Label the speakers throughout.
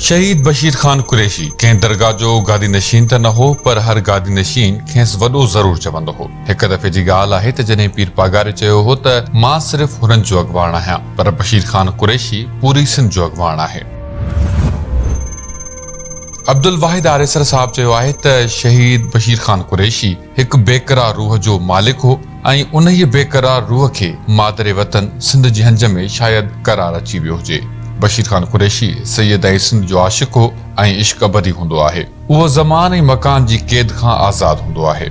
Speaker 1: शहीद बशीर खान कुरैशी कंहिं दरगाह जो गादी नशीन त न हो, पर हर गादी नशीन खेसि वॾो ज़रूर चवंदो हो। हिक दफ़े जी ॻाल्हि आहे त जॾहिं पीर पागारे चयो हो त मां सिर्फ़ हुननि जो अॻवान आहियां, पर बशीर खान कुरैशी पूरी सिंध जो अॻवान आहे। अब्दुल वाहिद आरेसर साहब चयो आहे त शहीद बशीर खान कुरैशी हिकु बेक़रार रूह जो मालिक हो ऐं उन ई बेक़रार रूह खे मादरे वतन सिंध जी हंज में शायदि करार अची वियो हुजे। बशीर खान कुरैशी सैयद ऐं सिंध जो आशिक़ हो ऐं इश्क अबदी हूंदो आहे। उहो ज़मान ऐं मकान जी क़ैद खां आज़ाद हूंदो आहे।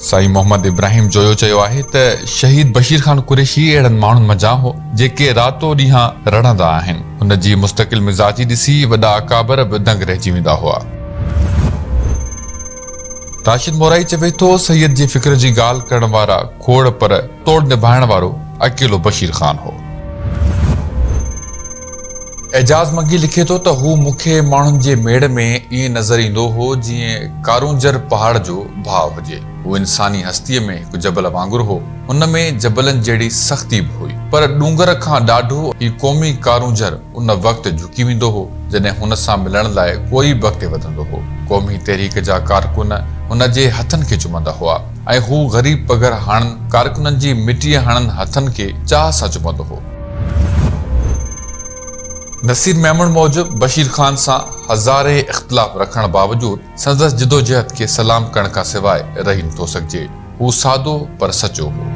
Speaker 1: साईं मोहम्मद इब्राहिम जोयो चयो आहे त शहीद बशीर खान कुरैशी अहिड़नि माण्हुनि मंझां हो जेके रातो ॾींहुं रड़ंदा आहिनि। हुन जी मुस्तक़िल मिज़ाजी ॾिसी वॾा अकाबर बि दंग रहिजी वेंदा हुआ। राशिद मोराई चवे थो, सैयद जी फ़िक्र जी ॻाल्हि करण वारा खोड़ पर तोड़ निभाइण वारो अकेलो बशीर खान हो। एजाज़ मंगी लिखे थो त हू मूंखे माण्हुनि जे मेड़ में ईअं नज़र ईंदो हो जीअं कारूंजर पहाड़ जो भाउ हुजे। हू इंसानी हस्तीअ में हिकु जबल वांगुरु हो। हुन में जबलनि जहिड़ी सख़्ती बि हुई, पर डूंगर खां ॾाढो ही क़ौमी कारूंजर उन वक़्तु झुकी वेंदो हो जॾहिं हुन सां मिलण लाइ कोई बि अॻिते वधंदो हो। क़ौमी तहरीक जा कारकुन हुन जे हथनि खे चुमंदा हुआ ऐं हू ग़रीब पघर हाणनि कारकुननि जी मिटीअ हणनि हथनि खे चाह सां चुमंदो हो। नसीर मेमण मूजिब बशीर खान सां हज़ारे इख़्तिलाफ़ रखण बावजूद संदसि जिदोजहद खे सलाम करण खां सवाइ रही नथो सघिजे। हू सादो पर सचो हो।